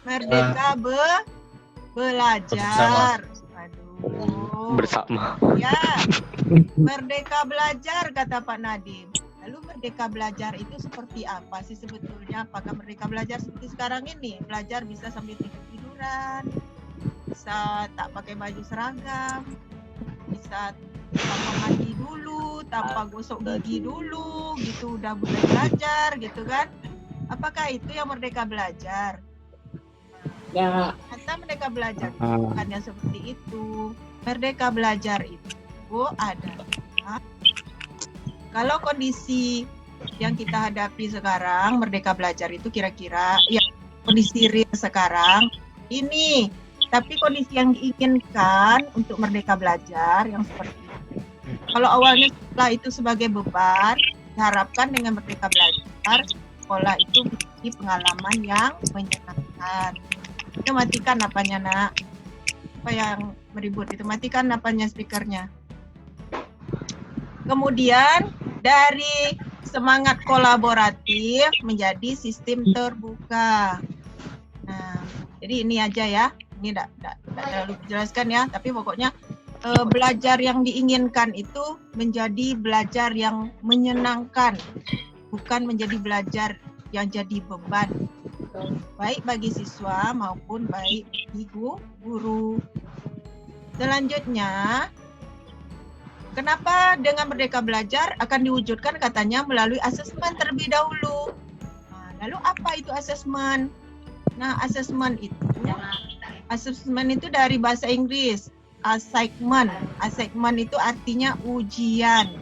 Merdeka belajar. Aduh. Bersama. Ya, merdeka belajar kata Pak Nadiem. Lalu merdeka belajar itu seperti apa sih sebetulnya? Apakah merdeka belajar seperti sekarang ini? Belajar bisa sambil tidur-tiduran, bisa tak pakai baju seragam, bisa tanpa mandi dulu, tanpa gosok gigi dulu, gitu udah mulai belajar, gitu kan? Apakah itu yang merdeka belajar? Ya. Kata merdeka belajar bukannya seperti itu. Merdeka belajar itu adalah kalau kondisi yang kita hadapi sekarang, merdeka belajar itu kira-kira ya kondisi real sekarang ini. Tapi kondisi yang diinginkan untuk merdeka belajar yang seperti itu. Kalau awalnya sekolah itu sebagai beban, diharapkan dengan merdeka belajar, sekolah itu menjadi pengalaman yang menyenangkan. Itu matikan apanya, Nak? Apa yang meribut itu? Matikan apanya speakernya. Kemudian dari semangat kolaboratif menjadi sistem terbuka. Nah, jadi ini aja ya. Ini tidak terlalu dijelaskan ya, tapi pokoknya belajar yang diinginkan itu menjadi belajar yang menyenangkan, bukan menjadi belajar yang jadi beban, baik bagi siswa maupun baik bagi guru. Selanjutnya, kenapa dengan merdeka belajar akan diwujudkan katanya melalui asesmen terlebih dahulu. Nah, lalu apa itu asesmen? Nah, asesmen itu dari bahasa Inggris, assignment. Assignment itu artinya ujian.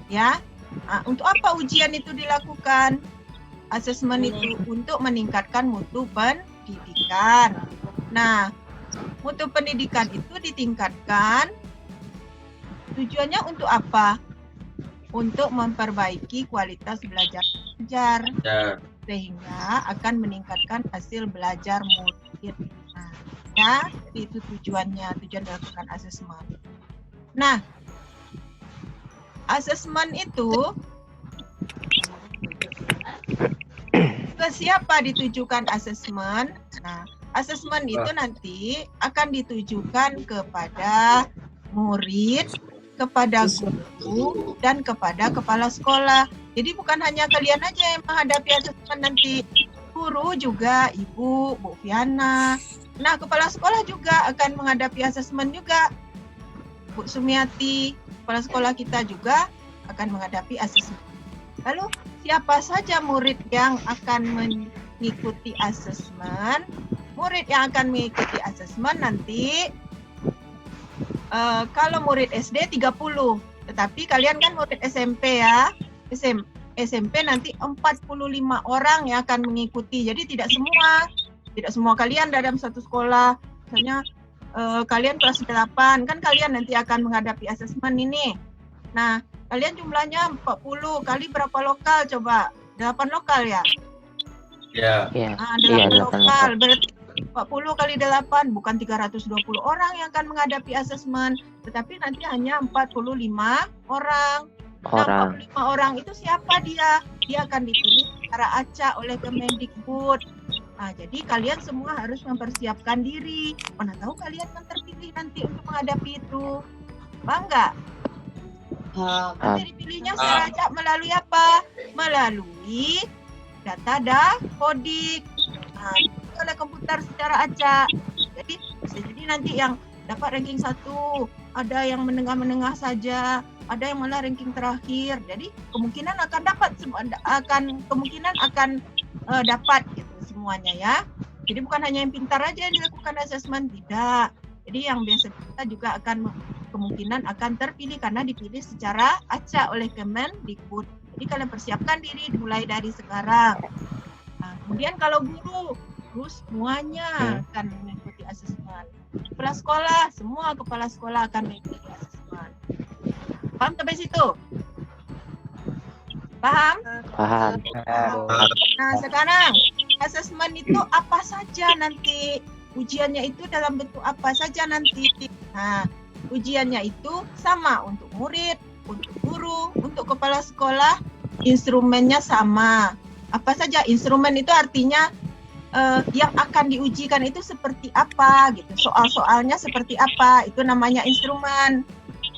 Ya. Nah, untuk apa ujian itu dilakukan? Asesmen itu untuk meningkatkan mutu pendidikan. Nah, mutu pendidikan itu ditingkatkan. Tujuannya untuk apa? Untuk memperbaiki kualitas belajar sehingga akan meningkatkan hasil belajar murid. Nah, ya, itu tujuannya, tujuan dilakukan asesmen. Nah, asesmen itu ke siapa ditujukan asesmen? Nah, asesmen itu nanti akan ditujukan kepada murid, kepada guru, dan kepada kepala sekolah. Jadi bukan hanya kalian aja yang menghadapi asesmen nanti. Guru juga, Ibu, Bu Fiana. Nah, kepala sekolah juga akan menghadapi asesmen juga. Bu Sumiati, kepala sekolah kita juga akan menghadapi asesmen. Lalu, siapa saja murid yang akan mengikuti asesmen? Murid yang akan mengikuti asesmen nanti kalau murid SD 30, tetapi kalian kan murid SMP ya. SMP nanti 45 orang yang akan mengikuti. Jadi tidak semua kalian dalam satu sekolah. Misalnya kalian kelas 8, kan kalian nanti akan menghadapi asesmen ini. Nah, kalian jumlahnya 40, kali berapa lokal coba? 8 lokal ya? Ya. Nah, 8 lokal. Berarti 40 kali 8, bukan 320 orang yang akan menghadapi asesmen, tetapi nanti hanya 45 orang. Nah, 45 orang itu siapa dia? Dia akan dipilih secara acak oleh Kemendikbud. Nah, jadi kalian semua harus mempersiapkan diri. Mana tahu kalian yang terpilih nanti untuk menghadapi itu. Paham nggak? Nanti dipilihnya secara acak melalui apa? Melalui data kodik. Nah, oleh komputer secara acak. Jadi bisa jadi nanti yang dapat ranking 1, ada yang menengah-menengah saja, ada yang malah ranking terakhir. Jadi kemungkinan akan dapat dapat gitu semuanya ya. Jadi bukan hanya yang pintar aja yang dilakukan asesmen, tidak. Jadi yang biasa kita juga akan kemungkinan akan terpilih karena dipilih secara acak oleh Kemendikbud. Jadi kalian persiapkan diri mulai dari sekarang. Nah, kemudian kalau guru semuanya akan mengikuti asesmen. Kepala sekolah, semua kepala sekolah akan mengikuti asesmen. Paham sampai situ? Paham? Paham. Nah, sekarang asesmen itu apa saja nanti? Ujiannya itu dalam bentuk apa saja nanti? Nah, ujiannya itu sama untuk murid, untuk guru, untuk kepala sekolah, instrumennya sama. Apa saja instrumen itu artinya yang akan diujikan itu seperti apa gitu, soal-soalnya seperti apa, itu namanya instrumen.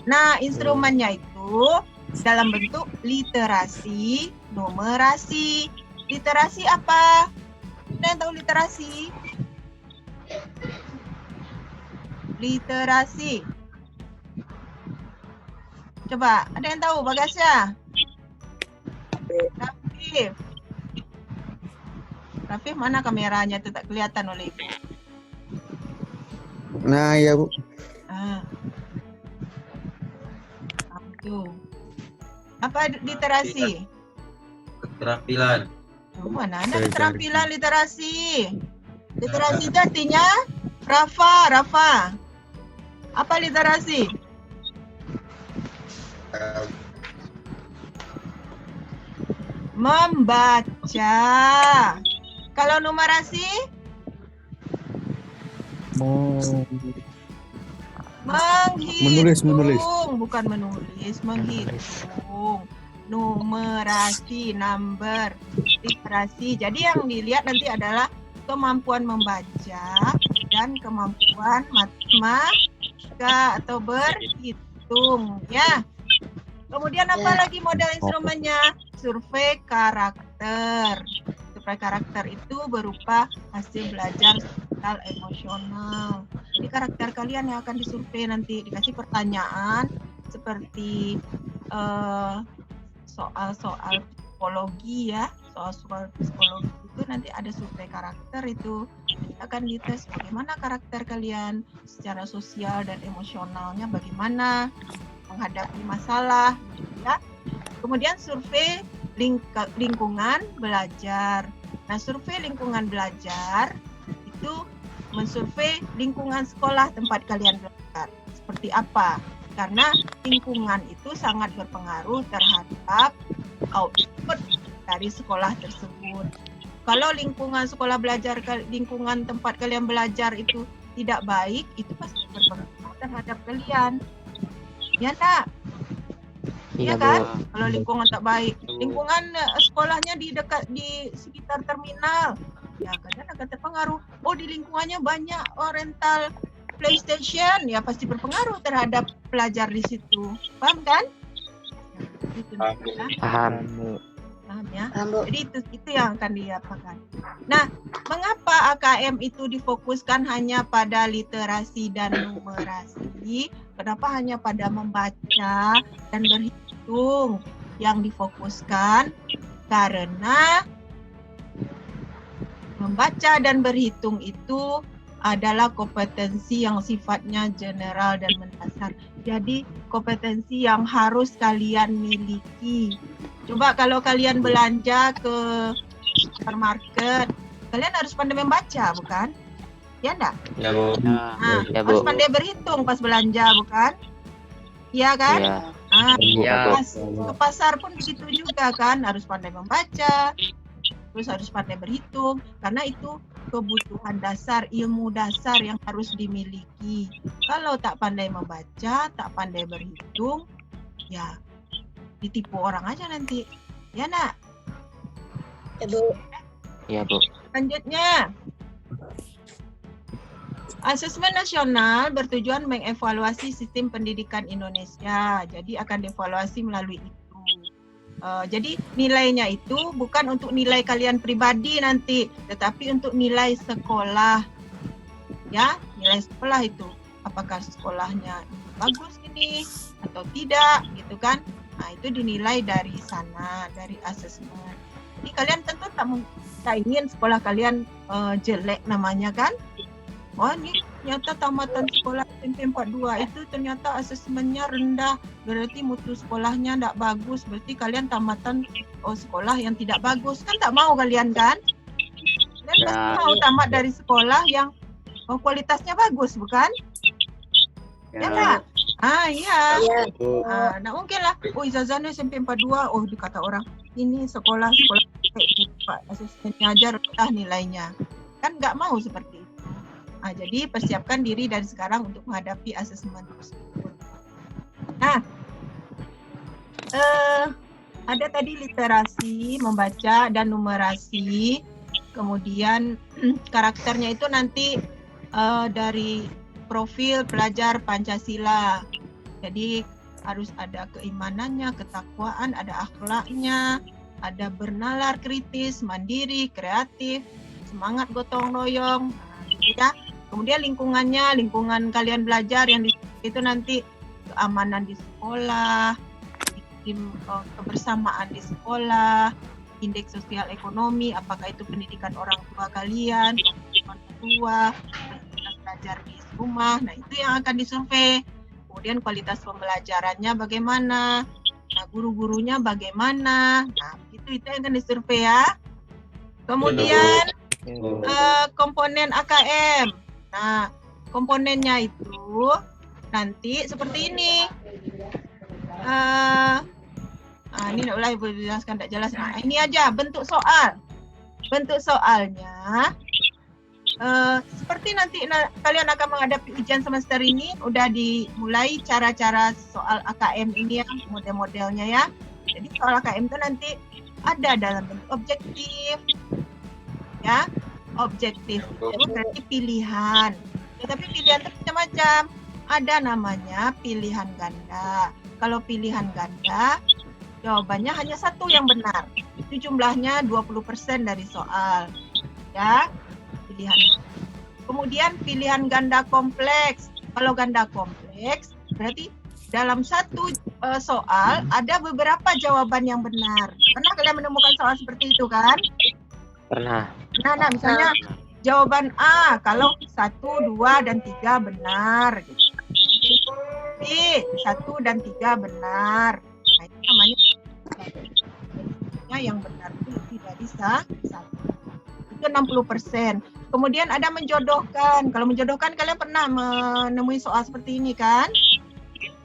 Nah, instrumennya itu dalam bentuk literasi, numerasi. Literasi apa? Ada yang tahu literasi? Literasi. Coba, ada yang tahu Bagasya? Rafif, mana kameranya itu tak kelihatan oleh Ibu? Nah, ya Bu. Itu. Apa literasi? Keterampilan. Mana ada keterampilan literasi? Literasi itu artinya Rafa. Apa literasi? Membaca. Kalau numerasi? Menulis. Bukan menulis, menghitung. Numerasi, number, literasi. Jadi yang dilihat nanti adalah kemampuan membaca dan kemampuan matematika atau berhitung, ya. Kemudian apa lagi model instrumennya? Survei karakter. Survei karakter itu berupa hasil belajar sosial emosional. Jadi karakter kalian yang akan disurvei nanti, dikasih pertanyaan seperti soal-soal psikologi ya, soal-soal psikologi itu nanti ada survei karakter itu akan dites bagaimana karakter kalian secara sosial dan emosionalnya, bagaimana menghadapi masalah, ya. Kemudian survei lingkungan belajar. Nah, survei lingkungan belajar itu mensurvei lingkungan sekolah tempat kalian belajar. Seperti apa? Karena lingkungan itu sangat berpengaruh terhadap output dari sekolah tersebut. Kalau lingkungan sekolah belajar, lingkungan tempat kalian belajar itu tidak baik, itu pasti berpengaruh terhadap kalian. Ya tak? Iya kan? Kalau lingkungan tak baik, lingkungan sekolahnya di sekitar terminal, ya kadang akan terpengaruh. Oh, di lingkungannya banyak rental PlayStation, ya pasti berpengaruh terhadap pelajar di situ. Paham kan? Paham. Paham ya? Jadi itu yang akan diapakan. Nah, mengapa AKM itu difokuskan hanya pada literasi dan numerasi? Kenapa hanya pada membaca dan berhitung yang difokuskan? Karena membaca dan berhitung itu adalah kompetensi yang sifatnya general dan mendasar. Jadi kompetensi yang harus kalian miliki. Coba kalau kalian belanja ke supermarket, kalian harus pandai membaca, bukan? Ya enggak? Ya Bu. Nah, Ya, harus Bu. pandai berhitung pas belanja, bukan? Iya kan? Iya. Nah, Iya. ke pasar pun begitu juga kan, harus pandai membaca, terus harus pandai berhitung, karena itu kebutuhan dasar, ilmu dasar yang harus dimiliki. Kalau tak pandai membaca, tak pandai berhitung, ya ditipu orang aja nanti. Ya nak? Ya Bu. Iya, Bu. Selanjutnya, Asesmen nasional bertujuan mengevaluasi sistem pendidikan Indonesia. Jadi akan dievaluasi melalui itu. Jadi nilainya itu bukan untuk nilai kalian pribadi nanti, tetapi untuk nilai sekolah. Ya, nilai sekolah itu. Apakah sekolahnya bagus ini atau tidak, gitu kan? Nah, itu dinilai dari sana, dari asesmen. Jadi kalian tentu tak ingin sekolah kalian jelek namanya kan? Wah, ini ternyata tamatan sekolah SMP 42 itu ternyata asesmennya rendah, berarti mutu sekolahnya tidak bagus, berarti kalian tamatan sekolah yang tidak bagus. Kan tak mau kalian kan? Kalian pasti mau tamat dari sekolah yang kualitasnya bagus, bukan? Ya Kak? Iya. Nah mungkin lah, ijazahnya SMP 42, dikata orang, ini sekolah Pak asistennya aja rendah nilainya. Kan nggak mau seperti itu. Jadi persiapkan diri dari sekarang untuk menghadapi asesmen tersebut. Nah, ada tadi literasi, membaca dan numerasi, kemudian karakternya itu nanti dari profil pelajar Pancasila. Jadi harus ada keimanannya, ketakwaan, ada akhlaknya, ada bernalar kritis, mandiri, kreatif, semangat gotong royong, gitu ya. Kemudian lingkungannya, lingkungan kalian belajar yang itu nanti keamanan di sekolah, kebersamaan di sekolah, indeks sosial ekonomi, apakah itu pendidikan orang tua kalian, orang tua, fasilitas belajar di rumah, nah itu yang akan disurvei. Kemudian kualitas pembelajarannya bagaimana, nah guru-gurunya bagaimana, nah itu yang akan disurvei ya. Kemudian komponen AKM, nah komponennya itu nanti seperti ini. Ini tidak boleh dijelaskan, tidak jelas. Nah, ini aja bentuk soal. Bentuk soalnya seperti nanti kalian akan menghadapi ujian semester ini, udah dimulai cara-cara soal AKM ini ya, model-modelnya ya. Jadi soal AKM itu nanti ada dalam bentuk objektif, ya, objektif. Itu berarti pilihan. Tetapi pilihan itu macam-macam. Ada namanya pilihan ganda. Kalau pilihan ganda, jawabannya hanya satu yang benar. Itu jumlahnya 20% dari soal. Ya, pilihan. Kemudian pilihan ganda kompleks. Kalau ganda kompleks, berarti dalam satu soal ada beberapa jawaban yang benar. Pernah kalian menemukan soal seperti itu kan? Pernah. Nah, misalnya jawaban A kalau 1, 2, dan 3 benar. Gitu. B, 1 dan 3 benar. Nah, itu namanya yang benar itu lebih dari 1. Itu 60%. Kemudian ada menjodohkan. Kalau menjodohkan kalian pernah menemui soal seperti ini kan?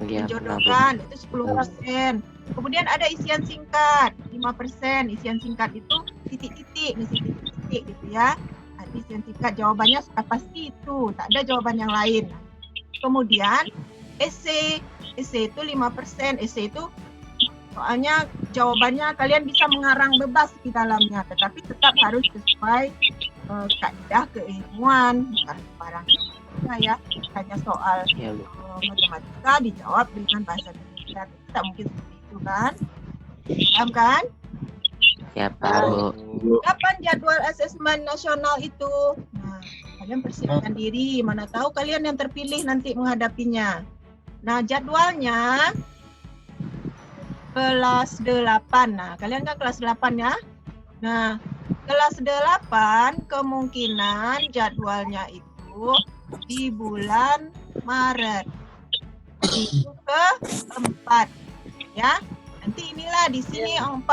Ya, Menjodohkan itu 10%. Kemudian ada isian singkat 5%. Isian singkat itu titik-titik, ngisi titik-titik gitu ya. Nah, isian singkat jawabannya sudah pasti itu, tak ada jawaban yang lain. Kemudian esai itu 5%. Esai itu soalnya jawabannya kalian bisa mengarang bebas di dalamnya, tetapi tetap harus sesuai kaidah keilmuan, bukan sembarang ya. Hanya soal matematika dijawab dengan bahasa Indonesia, tidak mungkin seperti itu kan? Paham kan? Ya, Pak. Kapan jadwal asesmen nasional itu? Nah, kalian persiapkan diri, mana tahu kalian yang terpilih nanti menghadapinya. Nah, jadwalnya kelas 8. Nah, kalian kan kelas 8 ya? Nah, kelas 8 kemungkinan jadwalnya itu di bulan Maret. Itu ke-4 ya. Nanti inilah di sini 45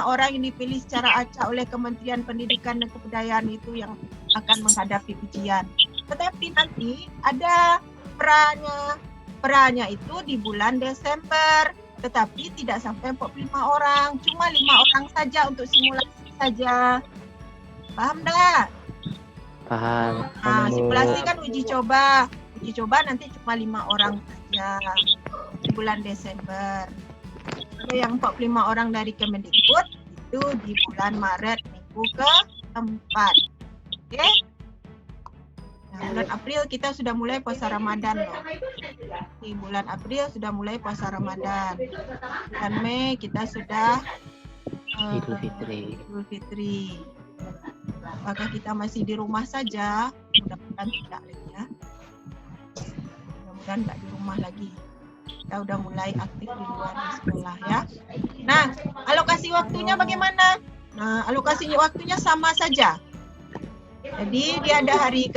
orang yang dipilih secara acak oleh Kementerian Pendidikan dan Kebudayaan itu yang akan menghadapi ujian. Tetapi nanti ada perannya itu di bulan Desember. Tetapi tidak sampai 45 orang, cuma 5 orang saja untuk simulasi saja. Paham tak? Paham. Nah, simulasi kan uji coba. Uji coba nanti cuma 5 orang saja di bulan Desember. Ada yang 45 orang dari Kemendikbud itu di bulan Maret minggu ke-4. Oke? Nah, bulan April kita sudah mulai puasa Ramadan loh. Di bulan April sudah mulai puasa Ramadan. Bulan Mei kita sudah Idul Fitri. Apakah kita masih di rumah saja? Mudah-mudahan tidak lagi ya. Mudah-mudahan nggak di rumah lagi. Kita udah mulai aktif di luar di sekolah ya. Nah, alokasi waktunya bagaimana? Nah, alokasi waktunya sama saja. Jadi dia ada hari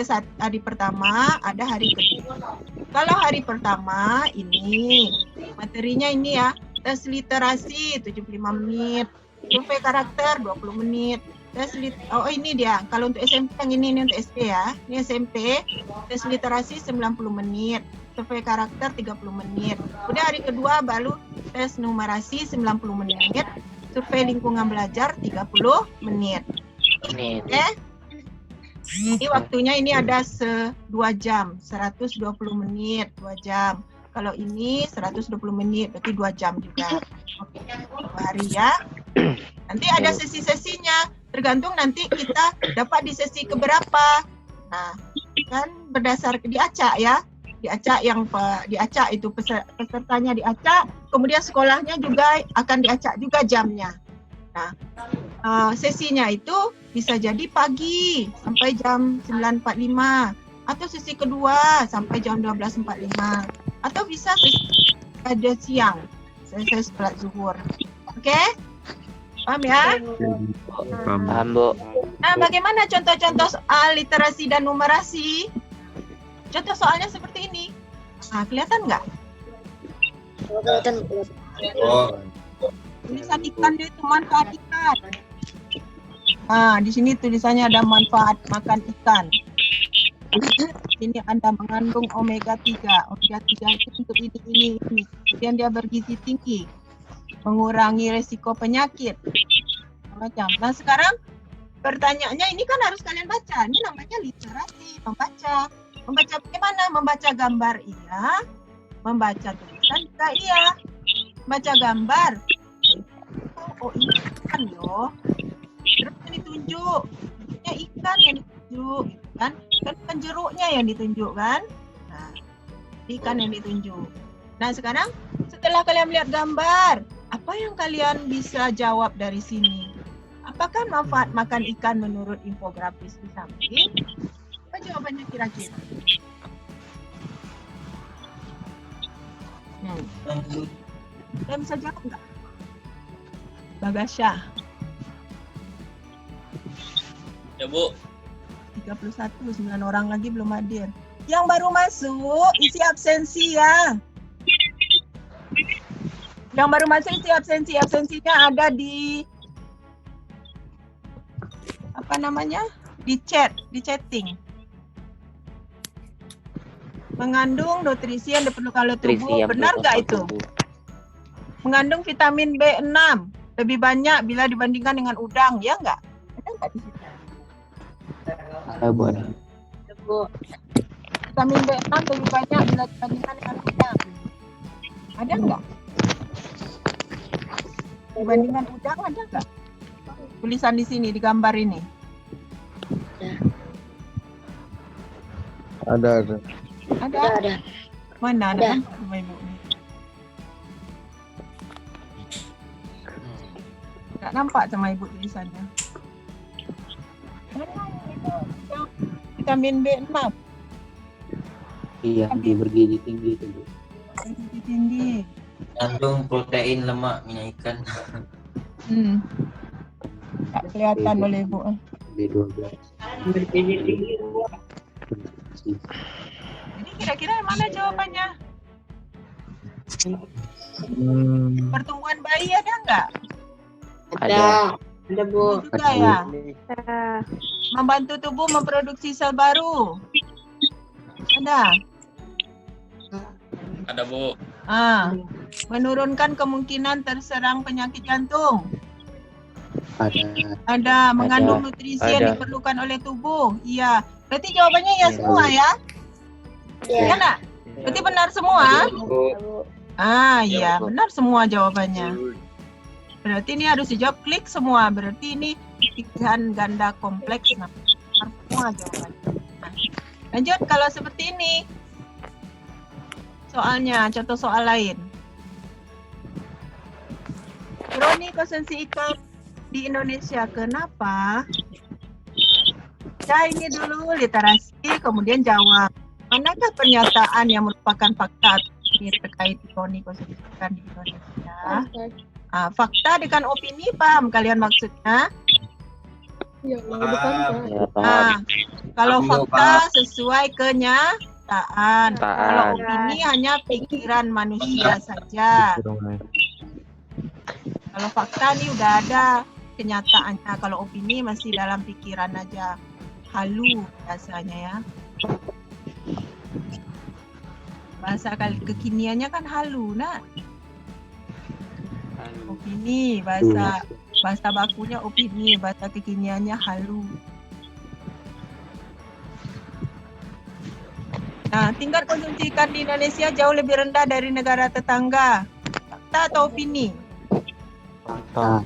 pertama, ada hari kedua. Kalau hari pertama ini materinya ini ya, tes literasi 75 menit, survei karakter 20 menit. Ini dia. Kalau untuk SMP yang ini untuk SD ya. Ini SMP, tes literasi 90 menit, survei karakter 30 menit. Udah hari kedua baru tes numerasi 90 menit, survei lingkungan belajar 30 menit. Oke. Ini waktunya ini ada 2 jam, 120 menit, 2 jam. Kalau ini 120 menit, berarti 2 jam juga. Oke, 2 hari ya. Nanti ada sesi-sesinya. Tergantung nanti kita dapat di sesi keberapa. Nah, kan berdasar diacak ya. Diacak itu pesertanya diacak, kemudian sekolahnya juga akan diacak juga jamnya. Nah, sesinya itu bisa jadi pagi sampai jam 9.45 atau sesi kedua sampai jam 12.45 atau bisa pada siang selesai sholat zuhur. Oke? Paham ya? Paham, Bu. Nah, bagaimana contoh-contoh soal literasi dan numerasi? Contoh soalnya seperti ini. Nah, kelihatan nggak? Oh, Tulisan ikan itu manfaat ikan. Nah, di sini tulisannya ada manfaat makan ikan. Ini Anda mengandung omega 3. Omega 3 itu untuk ini. Kemudian dia bergizi tinggi. Mengurangi resiko penyakit. Macam. Nah, sekarang pertanyaannya ini kan harus kalian baca. Ini namanya literasi, membaca. Membaca bagaimana? Membaca gambar iya. Membaca tulisan juga iya. Baca gambar. Oh, ini ikan loh. Terus yang ditunjuk. Ini ikan yang ditunjuk, gitu kan? Kan jeruknya yang ditunjuk kan? Nah, ikan yang ditunjuk. Nah, sekarang setelah kalian melihat gambar, apa yang kalian bisa jawab dari sini? Apakah manfaat makan ikan menurut infografis di samping? Apa jawabannya kira-kira? Kalian bisa jawab nggak? Bagasya. Ya, Bu. 31, 9 orang lagi belum hadir. Yang baru masuk, isi absensi ya. Yang baru masuk isi absensi. Absensinya ada di apa namanya? Di chat, di chatting. Mengandung nutrisi yang diperlukan oleh tubuh. Benar nggak itu? Mengandung vitamin B6 lebih banyak bila dibandingkan dengan udang, ya nggak? Ada nggak di situ? Ada, Bu. Ada. Vitamin B6 lebih banyak bila dibandingkan dengan udang. Ada nggak? Dibandingkan udang ada nggak? Tulisan di sini, di gambar ini. Ada. Ada. Mana ada? Nampak sama ibu ni. Tak nampak sama ibu tulisannya. Mana itu? Vitamin B6. Iya, di bergizi tinggi itu, Bu. Bergizi tinggi. kandung protein, lemak, minyak ikan. Tak kelihatan oleh ibu. B12. Jadi kira-kira yang mana jawabannya? Pertumbuhan bayi ada nggak? Ada. Ada, Bu. Juga ya. Membantu tubuh memproduksi sel baru. Ada. Ada, Bu. Menurunkan kemungkinan terserang penyakit jantung. Ada. Ada. Mengandung nutrisi yang diperlukan oleh tubuh. Iya. Berarti jawabannya ya semua ya? Iya nak? Berarti benar semua? Iya, benar semua jawabannya. Berarti ini harus dijawab klik semua. Berarti ini pilihan ganda kompleks. Nah, semua jawabannya. Nah, lanjut kalau seperti ini. Soalnya, contoh soal lain. Ironi konsumsi ikan di Indonesia. Kenapa? Ini dulu literasi, kemudian jawab. Manakah pernyataan yang merupakan fakta ini terkait ironi konsumsi ikan di Indonesia? Fakta dengan opini, paham kalian maksudnya? Ya, paham. Kalau fakta sesuai kenyataan. Kalau opini hanya pikiran manusia saja. Kalau fakta nih udah ada kenyataannya. Kalau opini masih dalam pikiran aja. Halu bahasanya ya. Bahasa kekiniannya kan halu, nak. Opini, bahasa bakunya opini, bahasa kekiniannya halu. Nah, tingkat konsumsi ikan di Indonesia jauh lebih rendah dari negara tetangga. Fakta atau opini? Fakta.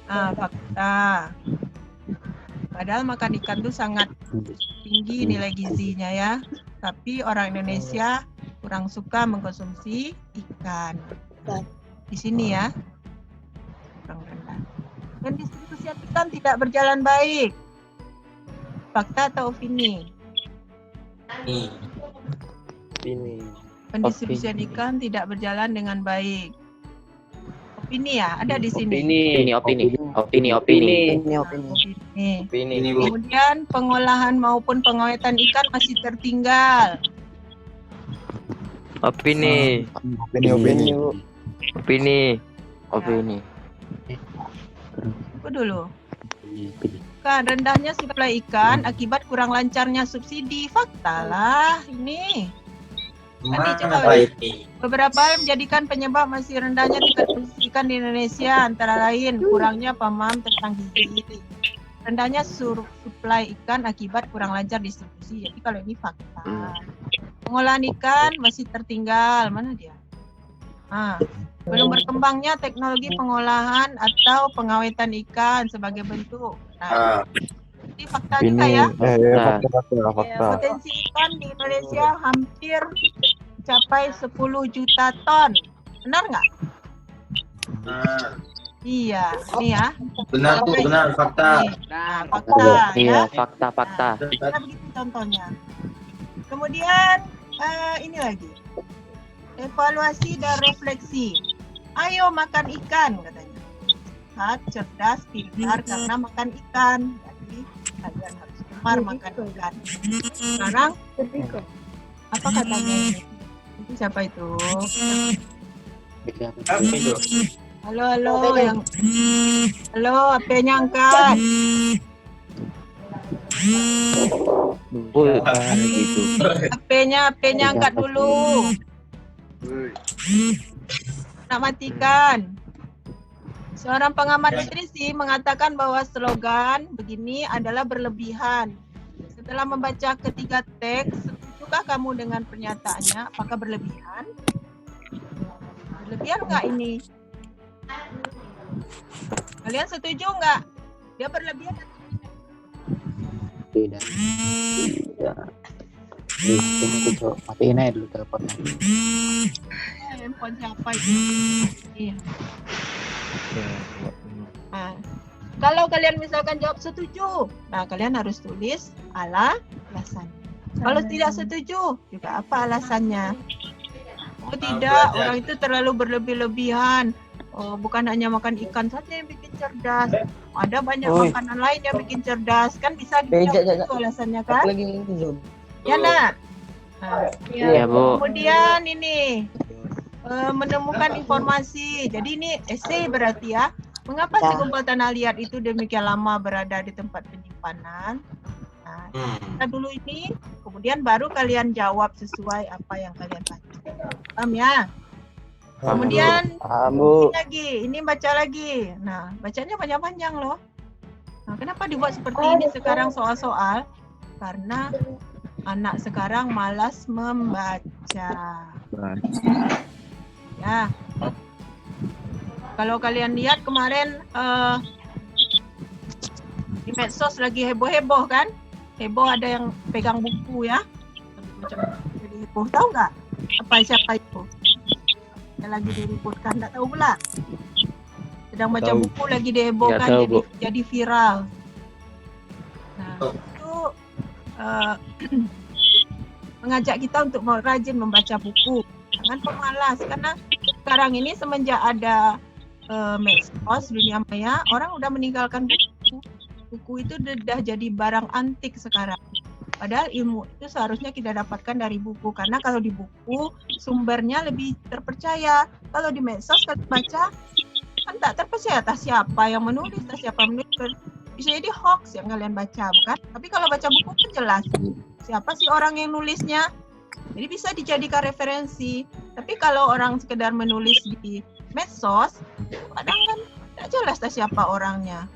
Fakta. Padahal makan ikan itu sangat tinggi nilai gizinya ya. Tapi orang Indonesia kurang suka mengkonsumsi ikan. Di sini ya. Kurang rendah. Dan distribusi ikan tidak berjalan baik. Fakta atau opini? Ini. Pendistribusian ikan tidak berjalan dengan baik. Opini ya, ada di sini. Opini. Ini Bu. Kemudian pengolahan maupun pengawetan ikan masih tertinggal. Opini. Tunggu dulu. Kan rendahnya suplai ikan akibat kurang lancarnya subsidi. Fakta lah ini. Mana coba. baiknya? Beberapa hal menjadikan penyebab masih rendahnya tingkat produksi ikan di Indonesia, antara lain kurangnya pemahaman tentang gizi, rendahnya suplai ikan akibat kurang lancar distribusi. Jadi kalau ini fakta. Pengolahan ikan masih tertinggal. Mana dia? Belum berkembangnya teknologi pengolahan atau pengawetan ikan sebagai bentuk. Ini fakta juga ya. Potensi ikan di Indonesia hampir mencapai 10 juta ton. Benar nggak? Iya, ini ya. Benar tuh, benar fakta. Fakta ya. Fakta. Nah, begitu contohnya. Kemudian ini lagi. Evaluasi dan refleksi. Ayo makan ikan katanya. Sehat, cerdas, pintar karena makan ikan. Jadi kalian harus gemar makan ikan. Sekarang apa katanya ini? Siapa itu? Halo, yang halo, HP-nya angkat. Gitu. HP-nya angkat dulu. Nak matikan. Seorang pengamat nutrisi mengatakan bahwa slogan begini adalah berlebihan. Setelah membaca ketiga teks, setujukah kamu dengan pernyataannya? Apakah berlebihan? Berlebihan nggak ini? Kalian setuju nggak? Dia berlebihan atau Tidak. Matiin aja dulu teleponnya. handphone siapa itu? Iya. Kalau kalian misalkan jawab setuju, nah kalian harus tulis alasan. Kalau tidak setuju, juga apa alasannya? Oh tidak, orang itu terlalu berlebih-lebihan. Oh, bukan hanya makan ikan saja yang bikin cerdas. Ada banyak makanan lain yang bikin cerdas. Kan bisa gitu alasannya kan? Ya nak. Iya Bu. Kemudian ini menemukan informasi. Jadi ini esai berarti ya. Mengapa segumpal tanah liat itu demikian lama berada di tempat penyimpanan? Nah, kita dulu ini, kemudian baru kalian jawab sesuai apa yang kalian baca. Paham ya? Kemudian ini baca lagi. Nah, bacanya panjang-panjang loh. Nah, kenapa dibuat seperti ini sekarang soal-soal? Karena anak sekarang malas membaca. Ya. Kalau kalian lihat kemarin di medsos lagi heboh-heboh kan? Heboh ada yang pegang buku ya. Macam jadi heboh, tahu nggak? Siapa itu? Yang lagi diributkan, nggak tahu pula. Sedang baca buku lagi dihebohkan, jadi viral. Nah, itu mengajak kita untuk rajin membaca buku. Jangan pemalas, karena sekarang ini semenjak ada medsos, dunia maya, orang udah meninggalkan buku. Buku itu udah jadi barang antik sekarang. Padahal ilmu itu seharusnya kita dapatkan dari buku, karena kalau di buku sumbernya lebih terpercaya. Kalau di medsos kalau baca kan tak terpercaya, tak siapa yang menulis, tak siapa menulis. Bisa jadi hoax yang kalian baca, bukan? Tapi kalau baca buku kan jelas siapa sih orang yang nulisnya. Jadi bisa dijadikan referensi. Tapi kalau orang sekedar menulis di medsos, kadang kan tak jelas tak siapa orangnya.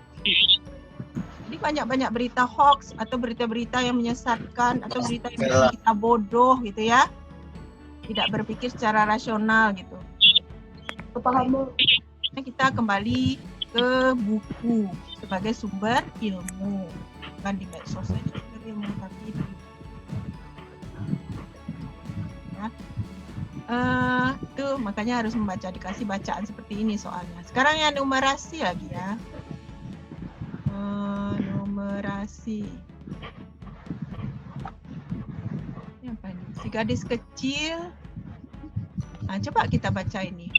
Jadi banyak-banyak berita hoax atau berita-berita yang menyesatkan atau berita yang bikin kita bodoh gitu ya. Tidak berpikir secara rasional gitu. Kita kembali ke buku sebagai sumber ilmu, bukan di medsos saja sumber ilmu, tapi di ya. Itu makanya harus membaca, dikasih bacaan seperti ini soalnya. Sekarang yang numerasi lagi ya. Numerasi. Ini apa ini? Si gadis kecil. Nah, coba kita baca ini.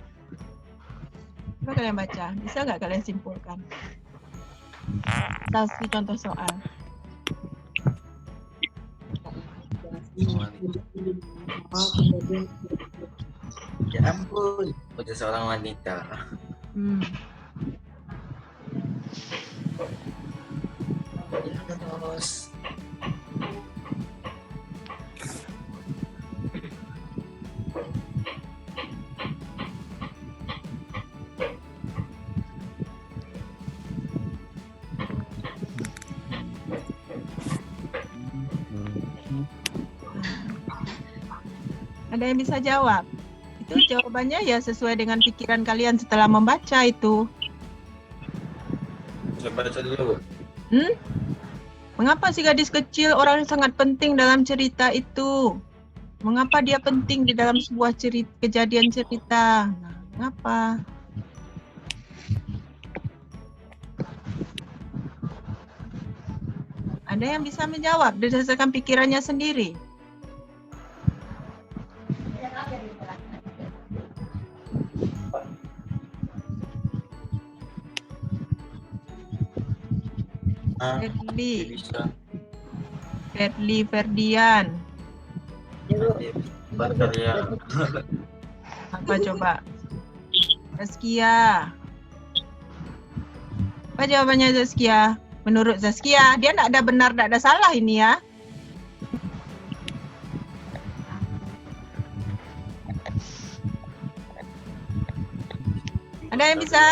Coba kalian baca. Bisa nggak kalian simpulkan? Kasih contoh soal. Ya ampun, udah seorang wanita. Terus Ada yang bisa jawab? Itu jawabannya ya sesuai dengan pikiran kalian setelah membaca itu. saya baca dulu. Mengapa si gadis kecil orang yang sangat penting dalam cerita itu? Mengapa dia penting di dalam sebuah kejadian cerita? Nah, mengapa? Ada yang bisa menjawab berdasarkan pikirannya sendiri? Ferdli Ferdian. Apa coba? Zaskia. Apa jawabannya Zaskia? Menurut Zaskia, dia tidak ada benar, tidak ada salah ini ya. Ada yang bisa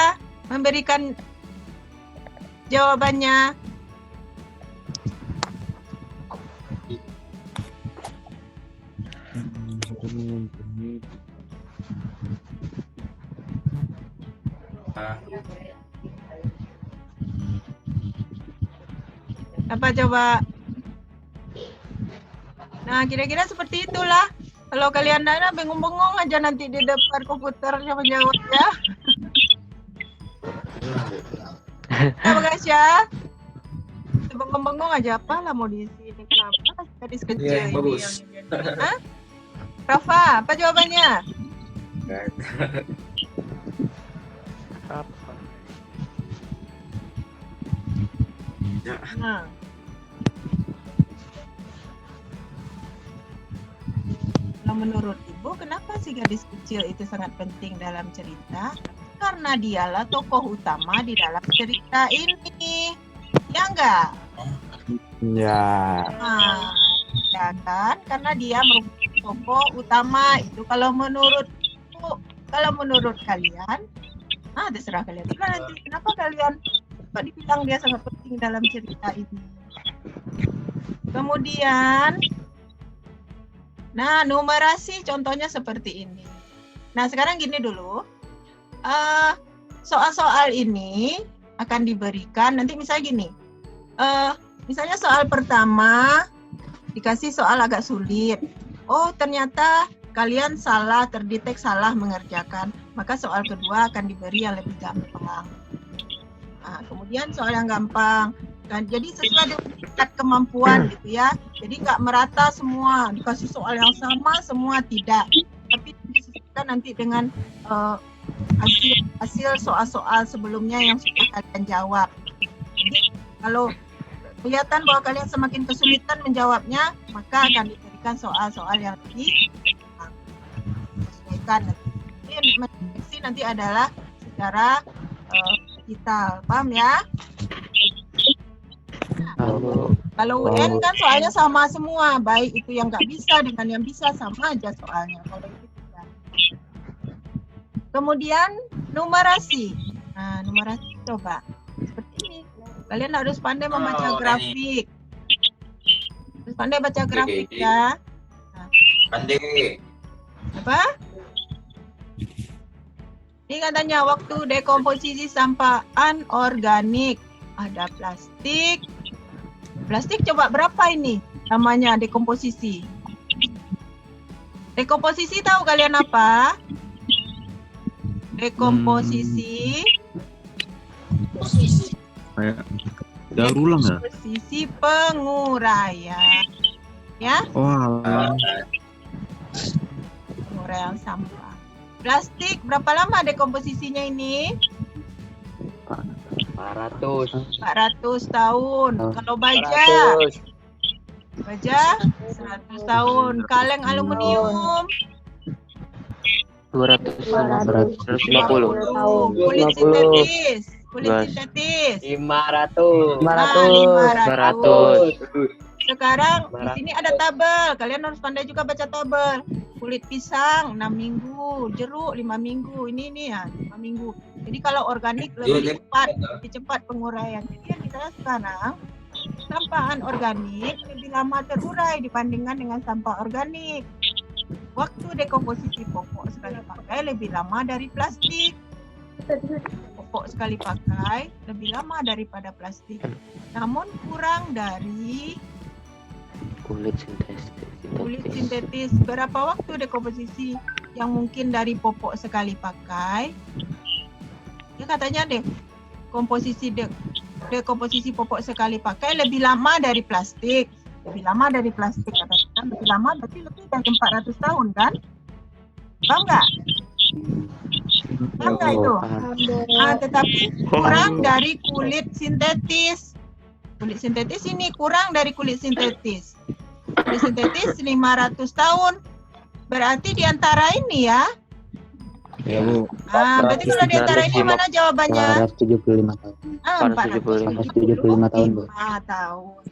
memberikan jawabannya? Apa coba? Nah, kira-kira seperti itulah. Kalau kalian ada bengong-bengong aja nanti di depan komputernya menjawab ya. Apa guys ya? Bengong-bengong aja, apalah mau di sini, kenapa? Gadis kecil Iya, ini bagus. Hah? Rafa, apa jawabannya? Apa? Nah. Kalau menurut Ibu, kenapa si gadis kecil itu sangat penting dalam cerita? Karena dialah tokoh utama di dalam cerita ini. Ya enggak? Ya. Nah, ya kan? Karena dia merupakan tokoh utama itu. Kalau menurut kalian, terserah kalian. Coba nanti kenapa kalian kok dibilang dia sangat penting dalam cerita ini? Kemudian, nah numerasi contohnya seperti ini. Nah sekarang gini dulu, soal-soal ini akan diberikan nanti misalnya gini. Misalnya soal pertama dikasih soal agak sulit. Oh ternyata kalian terdetek salah mengerjakan. Maka soal kedua akan diberi yang lebih gampang. Nah, kemudian soal yang gampang. Nah, jadi sesuai dengan tingkat kemampuan gitu ya. Jadi nggak merata semua. Dikasih soal yang sama semua tidak. Tapi disesuaikan nanti dengan hasil soal-soal sebelumnya yang sudah kalian jawab. Jadi kalau kelihatan bahwa kalian semakin kesulitan menjawabnya, maka akan diberikan soal-soal yang disesuaikan. Ini nanti adalah secara digital, paham ya? Kalau UN kan soalnya sama semua, baik itu yang nggak bisa dengan yang bisa sama aja soalnya. Kalau itu tidak. Kemudian numerasi. Nah, numerasi coba seperti ini. Kalian harus pandai membaca grafik. Harus pandai baca grafik ya. Nah. Pandai. Apa? Ini katanya waktu dekomposisi sampah anorganik. Ada plastik. Plastik coba berapa ini namanya dekomposisi? Dekomposisi tahu kalian apa? Dekomposisi. Kayak daur ulang nggak? Dekomposisi penguraian. Ya? Oh, Penguraian sampah. Plastik berapa lama dekomposisinya ini? 400. 400 tahun. Kalau baja 100 tahun. Kaleng aluminium 250. Kulit sintetis. Kulit sintetis. 500. 500. 500. Sekarang di sini ada tabel. Kalian harus pandai juga baca tabel. Kulit pisang 6 minggu, jeruk 5 minggu. Ini ya 5 minggu. Jadi kalau organik lebih cepat penguraian. Jadi yang kita sekarang sampah anorganik lebih lama terurai dibandingkan dengan sampah organik. Waktu dekomposisi pupuk sekali pakai lebih lama dari plastik. Pupuk sekali pakai lebih lama daripada plastik. Namun kurang dari Kulit sintetis. Berapa waktu dekomposisi yang mungkin dari pupuk sekali pakai? Ya katanya dekomposisi pupuk sekali pakai lebih lama dari plastik. Lebih lama dari plastik. Katakan lebih lama berarti lebih dari 400 tahun kan? Paham nggak? Paham nggak itu? Tetapi kurang dari kulit sintetis. Kulit sintetis ini kurang dari kulit sintetis. Kulit sintetis 500 tahun. Berarti di antara ini ya. ya Bu. Berarti kalau di antara ini mana jawabannya? 475 tahun. 475 tahun, Bu. tahun.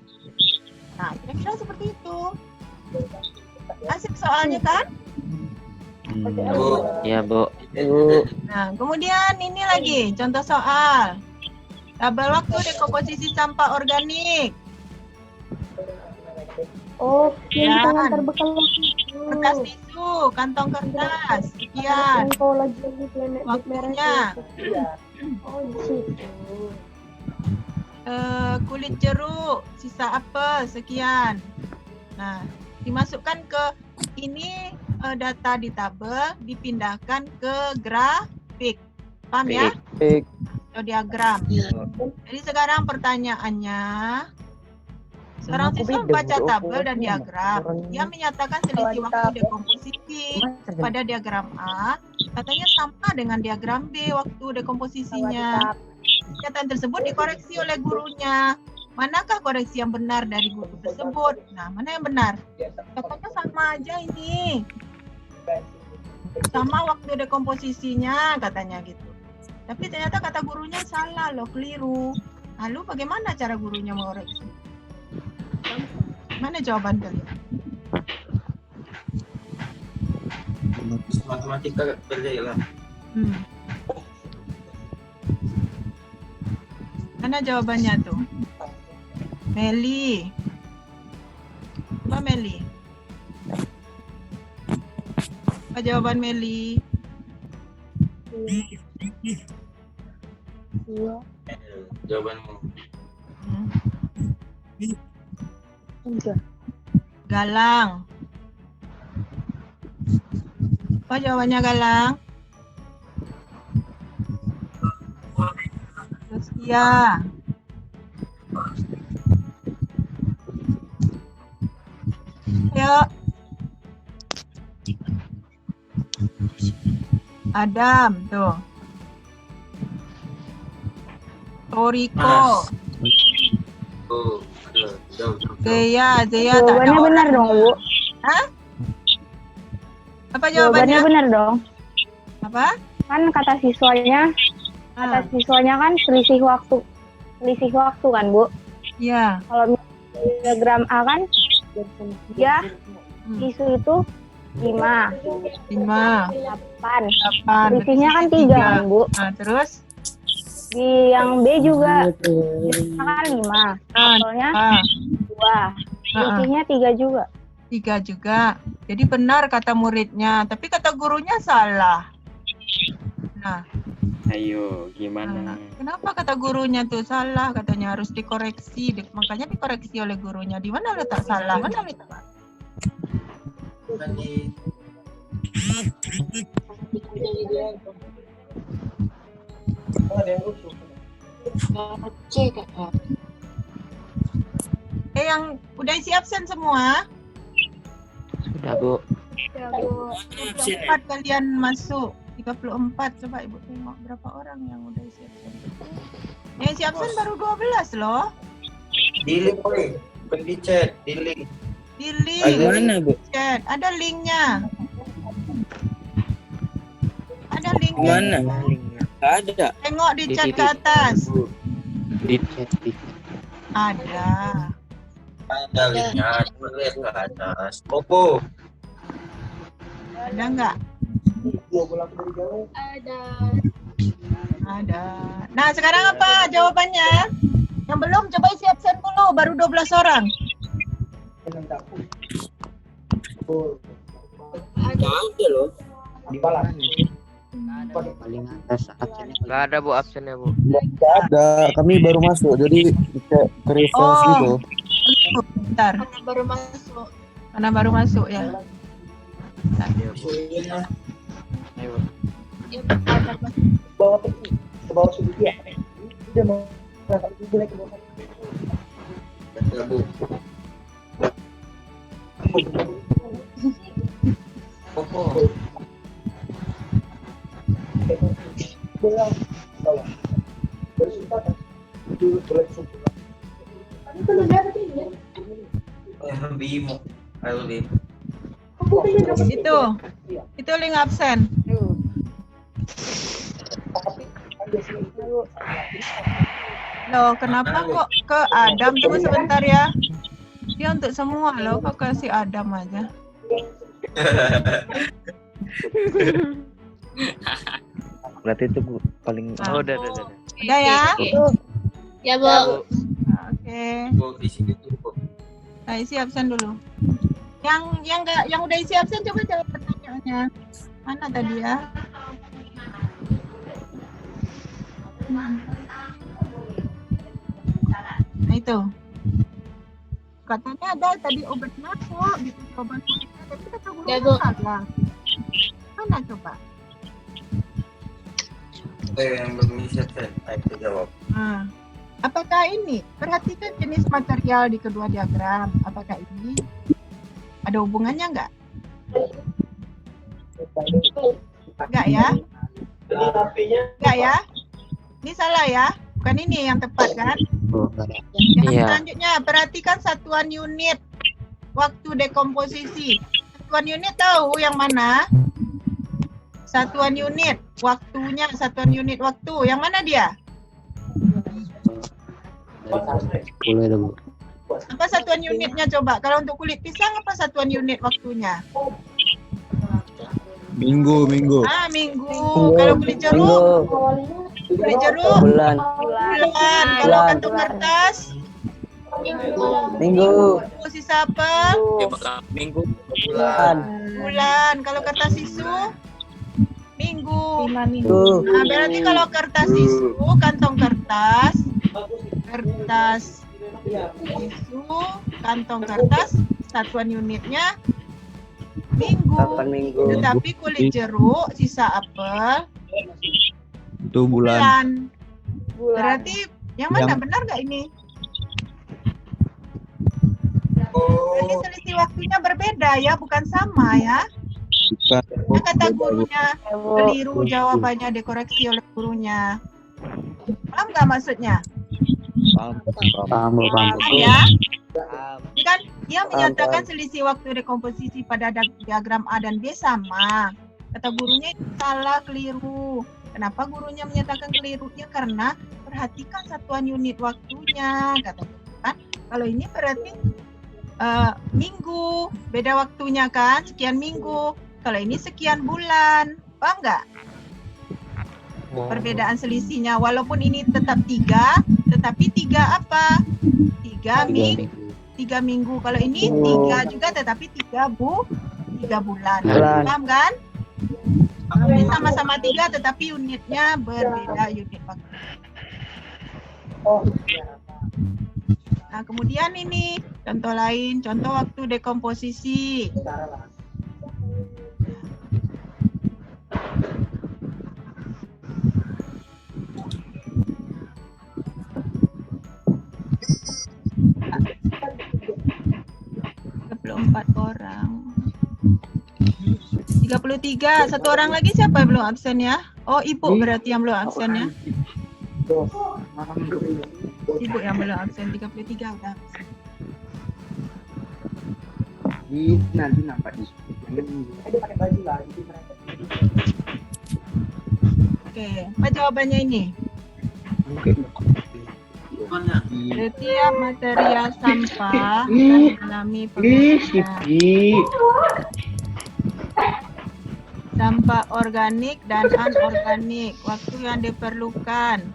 Nah, kira-kira seperti itu. Asik soalnya kan? Ya, Bu. Nah, kemudian ini lagi contoh soal. Tabel waktu dekomposisi sampah organik. Oh, yang Ya. tangan terbekal Kertas tisu, kantong kertas. Sekian. Kau lagi di planet Waktunya. Oh, di situ. Kulit jeruk, sisa apel, sekian. Nah, dimasukkan ke ini data di tabel, dipindahkan ke grafik. Paham ya? Atau diagram. Jadi sekarang pertanyaannya, seorang siswa membaca tabel dan diagram. Dia menyatakan selisih waktu dekomposisi pada diagram A, katanya sama dengan diagram B waktu dekomposisinya. Pernyataan tersebut dikoreksi oleh gurunya. Manakah koreksi yang benar dari guru tersebut? Nah, mana yang benar? Katanya sama aja ini. Sama waktu dekomposisinya katanya gitu. Tapi ternyata kata gurunya salah loh, keliru. Lalu bagaimana cara gurunya mengoreksi? Mana jawaban kalian? Matematika berjaya lah. Mana jawabannya tuh? Meli. Coba Meli. Apa jawaban Meli? Iya. Jawabanmu. Enggak. Galang. Apa jawabannya Galang? Terus iya. Ayo. Adam tuh. Toriko. Oh, jauh. Zea tak ada Jawabannya benar orang. dong, Bu. Hah? Apa Jawabannya jawabannya? benar dong. Apa? Kan kata siswanya kan selisih waktu kan, Bu. Iya. Kalau diagram A kan dia isu itu 5, 5, 8. 8. Selisihnya kan 3 kan, Bu. Nah, terus? Di yang B juga kan 5. Soalnya 2. Selisihnya 3 juga. 3 juga. Jadi benar kata muridnya, tapi kata gurunya salah. Ayo, gimana? Kenapa kata gurunya tuh salah? Katanya harus dikoreksi. Makanya dikoreksi oleh gurunya. Di mana letak salah? Mana letak? Bukan di Yang udah isi absen semua? Sudah, Bu. Ya, Bu. 34 kalian masuk. 34. Coba Ibu tengok berapa orang yang udah isi absen. Yang isi absen baru 12 loh. di link, boy. Bukan di chat, di link. Di link. Mana, Bu? Chat. Ada linknya. Ada linknya. Mana? Nggak ada. Tengok di Di chat titik. ke atas. Di chat. Ada. Ada linknya, cuma lihat ke atas. Popo. Ada nggak? Ada. Nah, sekarang apa jawabannya? Yang belum coba isi absen dulu, baru 12 orang. Ada loh. Paling atas absennya. Nggak ada, Bu, absennya, Bu. Nggak ada, kami baru masuk, jadi ke refresh gitu. Bentar. Karena baru masuk ya. Ayo. Ada, Bu. Popo. Bimo. Ayo, Lim. Itu link absen. Loh, kenapa kok ke Adam? Tunggu sebentar ya. Dia untuk semua loh, kok kasih Adam aja. Berarti itu Bu, paling Oh, udah. Udah ya? Ya, Bu. Oke. Bu, di sini tuh, Bu. Nah, isi absen dulu. Yang udah isi absen coba jawab pertanyaannya. Mana tadi ya? Nah itu. Katanya ada tadi obat masuk gitu, obat kulitnya, tapi kata guru salah. Mana coba? Yang belum bisa chat, ayo jawab. Apakah ini? Perhatikan jenis material di kedua diagram. Apakah ini ada hubungannya nggak? Nggak ya? Nggak ya? Ini salah ya? Bukan ini yang tepat kan? Yang Iya. selanjutnya, perhatikan satuan unit waktu dekomposisi. Satuan unit tahu yang mana? Satuan unit waktunya, satuan unit waktu. Yang mana dia? 10 ya Bu. Apa satuan unitnya coba? Kalau untuk kulit pisang apa satuan unit waktunya? Minggu. Minggu. Kalau kulit jeruk? Kulit jeruk? Bulan. Kalau kantong kertas? Minggu. Sisa apa? Minggu. Bulan. Kalau kertas tisu? Minggu. Minggu. Nah, berarti kalau kertas tisu, kantong kertas tisu, kantong kertas, satuan unitnya minggu. Minggu. Tetapi kulit jeruk, sisa apel, Itu bulan. Berarti yang mana? Benar nggak ini? Berarti selisih waktunya berbeda ya, bukan sama ya. Bukan. Nah, kata gurunya keliru jawabannya, dikoreksi oleh gurunya. Paham nggak maksudnya? Paham. Ya? Ini kan dia menyatakan selisih waktu dekomposisi pada diagram A dan B sama. Kata gurunya itu salah, keliru. Kenapa gurunya menyatakan kelirunya? Karena perhatikan satuan unit waktunya. Kata kan, kalau ini berarti minggu, beda waktunya kan, sekian minggu. Kalau ini sekian bulan, paham nggak? Perbedaan selisihnya, walaupun ini tetap 3, tetapi 3 apa? 3 minggu. Kalau ini 3 juga, tetapi 3 bulan. Paham kan? Ini sama-sama 3 tetapi unitnya berbeda unit waktu. Nah, kemudian ini contoh lain, contoh waktu dekomposisi. Orang 33, satu orang lagi siapa yang belum absen ya? Oh, Ibu berarti yang belum absen ya? Ibu yang belum absen, 33 udah absen. Nanti nampak di Oke, apa jawabannya ini? Setiap material sampah mengalami penggunaan sampah organik dan anorganik. Waktu yang diperlukan: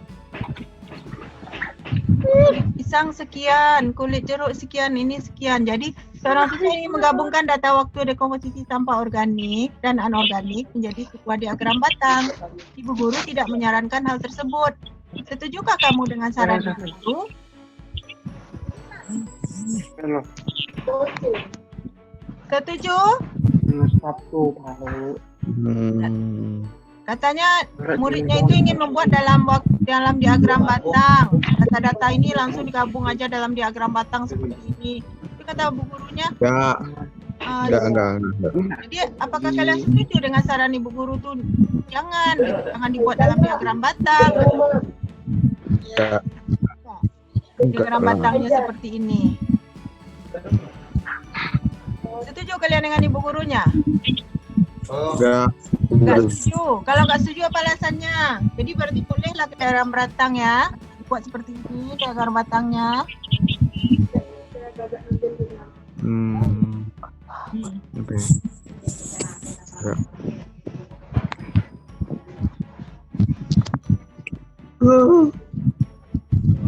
kulit pisang sekian, kulit jeruk sekian, ini sekian. Jadi seorang siswa ini menggabungkan data waktu dekomposisi sampah organik dan anorganik menjadi sebuah diagram batang. Ibu guru tidak menyarankan hal tersebut. Setujukah kamu dengan saran ibu guru? Setuju? Katanya muridnya itu ingin membuat dalam diagram batang. Data-data ini langsung digabung aja dalam diagram batang seperti ini. Tapi kata bu gurunya, enggak. jadi apakah kalian setuju dengan saran ibu guru tuh? Jangan dibuat dalam diagram batang. Diagram batangnya seperti ini. Setuju kalian dengan ibu gurunya? Enggak. Enggak setuju. Kalau enggak setuju apa alasannya? Jadi berarti bolehlah ke diagram batang ya. Buat seperti ini diagram batangnya. Oke. Ya.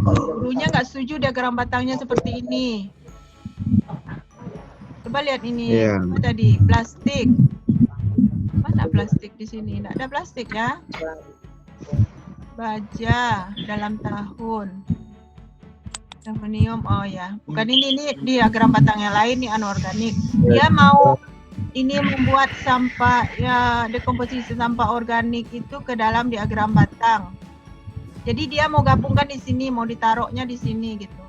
Gurunya nggak setuju diagram batangnya seperti ini. Coba lihat ini. Apa tadi? Plastik. Mana plastik di sini? Nggak ada plastik ya. Baja dalam tahun. Aluminium, oh ya. Bukan ini diagram batang yang lain, nih anorganik. Dia mau ini membuat sampah ya, dekomposisi sampah organik itu ke dalam diagram batang. Jadi dia mau gabungkan di sini, mau ditaruhnya di sini gitu.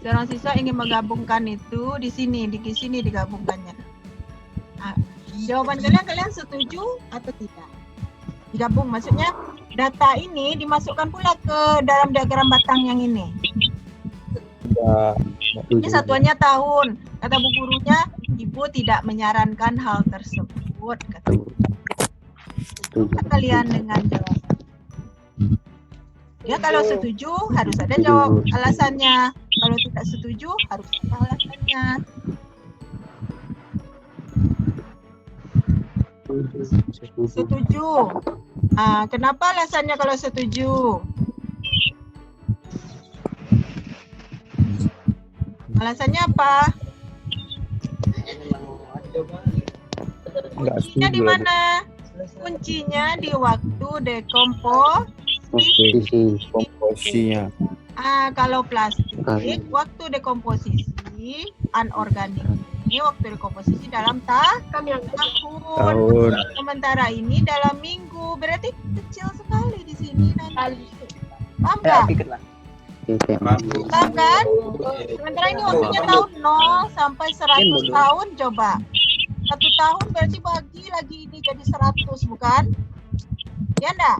Seorang siswa ingin menggabungkan itu di sini digabungkannya. Nah, jawaban kalian setuju atau tidak? Digabung, maksudnya data ini dimasukkan pula ke dalam diagram batang yang ini. Ini satuannya tahun. Kata bu gurunya, ibu tidak menyarankan hal tersebut. Kata kalian dengan jawaban. Ya kalau setuju harus ada jawab alasannya. Kalau tidak setuju harus ada alasannya. Setuju. Kenapa alasannya kalau setuju? Alasannya apa? Kuncinya di mana? Kuncinya di waktu komposisinya. Kalau plastik, waktu dekomposisi anorganik ini waktu dekomposisi dalam tahun. Sementara ini dalam minggu, berarti kecil sekali di sini nanti. Paham nggak? Paham kan? Sementara ini waktunya tahun 0 sampai 100 tahun coba. 1 tahun berarti bagi lagi ini jadi 100 bukan? Ya enggak?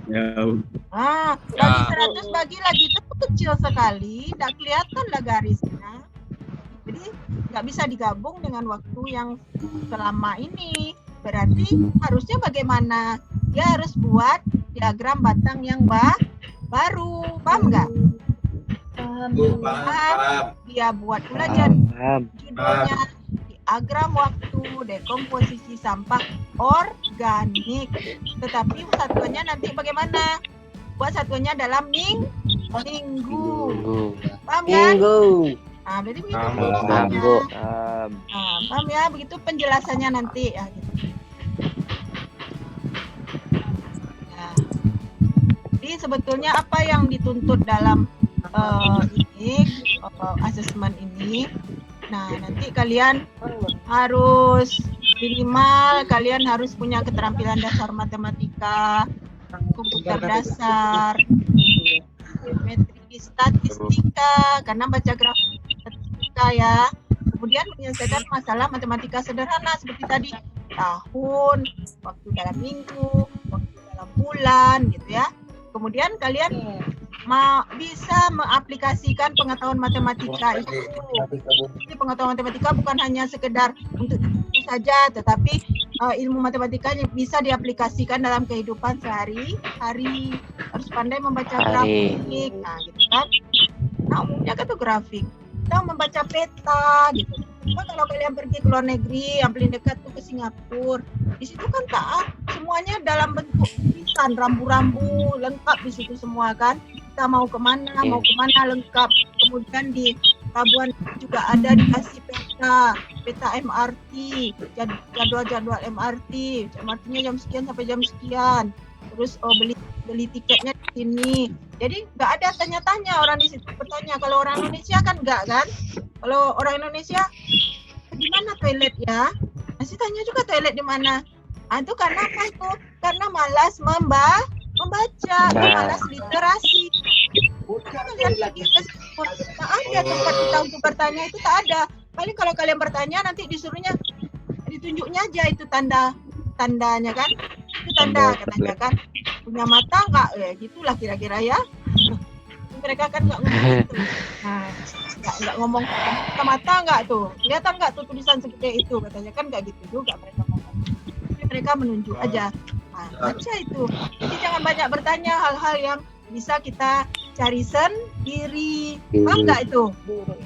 Bagi 100 bagi lagi itu kecil sekali, enggak kelihatan lah garisnya. Jadi nggak bisa digabung dengan waktu yang selama ini. Berarti harusnya bagaimana? Dia harus buat diagram batang yang baru. Paham nggak? Paham. Dia buat pula judulnya diagram waktu dekomposisi sampah organik. Tetapi satuannya nanti bagaimana? Buat satuannya dalam minggu. Paham kan? Berarti begitu. Paham. Nah, paham ya? Begitu penjelasannya nanti ya. Gitu. Ya. Jadi sebetulnya apa yang dituntut dalam asesmen ini? Nah, nanti kalian harus minimal kalian harus punya keterampilan dasar matematika, komputer dasar, geometri, statistika, karena baca grafik statistika ya. Kemudian menyelesaikan masalah matematika sederhana seperti tadi, tahun, waktu dalam minggu, waktu dalam bulan, gitu ya. Kemudian kalian bisa mengaplikasikan pengetahuan matematika itu. Jadi pengetahuan matematika bukan hanya sekedar untuk itu saja, tetapi ilmu matematika bisa diaplikasikan dalam kehidupan sehari-hari. Harus pandai membaca grafik, nah gitu kan. Nah umumnya kan tuh grafik. Kita membaca peta gitu. Nah, kalau kalian pergi ke luar negeri, yang paling dekat tuh ke Singapura, di situ kan semuanya dalam bentuk tulisan, rambu-rambu lengkap di situ semua kan. Kita mau kemana lengkap. Kemudian di pelabuhan juga ada dikasih peta MRT, jadwal MRT, MRT-nya jam sekian sampai jam sekian. Terus beli tiketnya di sini. Jadi nggak ada tanya-tanya orang di situ bertanya. Kalau orang Indonesia kan nggak kan? Kalau orang Indonesia di mana toilet ya? Masih tanya juga toilet di mana? Ah, itu karena apa itu? Karena malas membaca, malas literasi. Kalian pergi ke tak ada tempat kita untuk bertanya, itu tak ada. Paling kalau kalian bertanya nanti disuruhnya ditunjuknya aja itu tandanya kan? Itu tanda katanya kan. Punya mata enggak? Ya gitulah kira-kira ya. Mereka kan enggak ngomong gitu. Nah, enggak ngomong mata enggak tuh. Kelihatan enggak tuh tulisan seperti itu katanya kan enggak gitu juga mereka ngomong. Jadi mereka menunjuk aja. Nah, baca itu. Jadi jangan banyak bertanya hal-hal yang bisa kita cari sendiri. Paham enggak itu?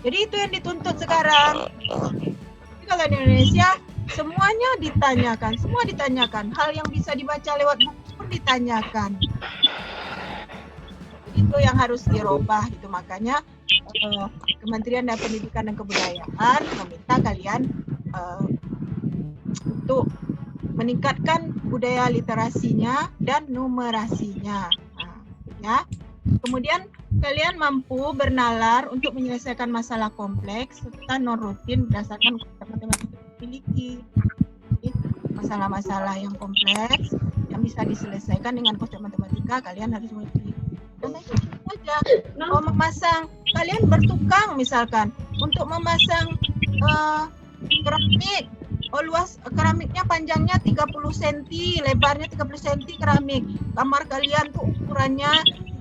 Jadi itu yang dituntut sekarang. Jadi kalau di Indonesia semuanya ditanyakan, semua ditanyakan. Hal yang bisa dibaca lewat buku pun ditanyakan. Itu yang harus dirubah gitu. Makanya Kementerian Pendidikan dan Kebudayaan meminta kalian untuk meningkatkan budaya literasinya dan numerasinya. Nah, ya. Kemudian kalian mampu bernalar untuk menyelesaikan masalah kompleks serta non rutin berdasarkan konsep matematika yang dimiliki. Masalah-masalah yang kompleks yang bisa diselesaikan dengan konsep matematika kalian harus mengerti. Dan itu saja. Mau memasang, kalian bertukang misalkan untuk memasang keramik. Luas keramiknya panjangnya 30 cm, lebarnya 30 cm keramik. Kamar kalian tuh ukurannya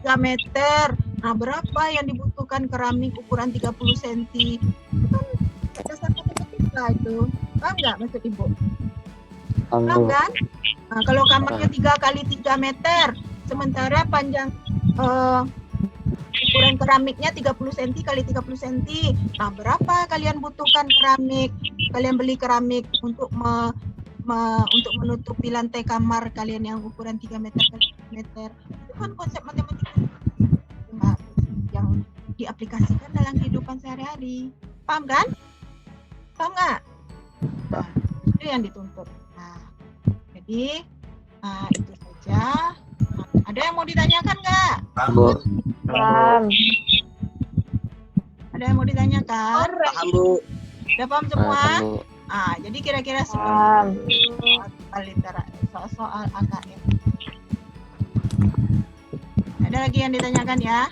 3 meter. Nah, berapa yang dibutuhkan keramik ukuran 30 cm? Itu kan dasar matematika itu. Paham nggak maksud Ibu? Paham kan? Nah, kalau kamarnya 3 kali 3 meter, sementara panjang ukuran keramiknya 30 cm kali 30 cm. Nah, berapa kalian butuhkan keramik? Kalian beli keramik untuk untuk menutupi lantai kamar kalian yang ukuran 3 meter kali 3 meter. Itu kan konsep matematika yang diaplikasikan dalam kehidupan sehari-hari. Paham kan? Paham nggak? Nah, itu yang dituntut. Nah, jadi itu saja. Ada yang mau ditanyakan nggak? Paham. Ada yang mau ditanyakan? Paham, Bu. Udah paham semua? Jadi kira-kira seperti soal AKM. Ada lagi yang ditanyakan ya?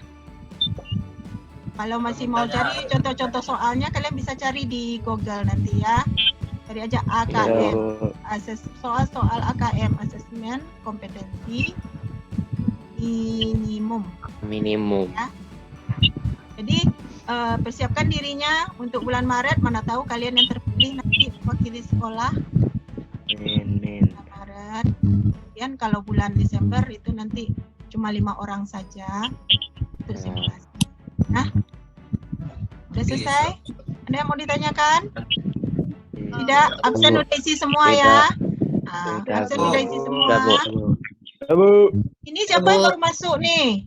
Kalau masih mau cari contoh-contoh soalnya, kalian bisa cari di Google nanti ya. Cari aja AKM, soal-soal AKM, asesmen kompetensi minimum. Ya. Jadi persiapkan dirinya untuk bulan Maret, mana tahu kalian yang terpilih nanti mewakili sekolah. Bulan Maret. Kemudian kalau bulan Desember itu nanti cuma 5 orang saja untuk simulasi. Nah, sudah selesai? Ada yang mau ditanyakan? Tidak, absen udah isi semua ya. Absen udah isi semua. Ini siapa yang baru masuk nih?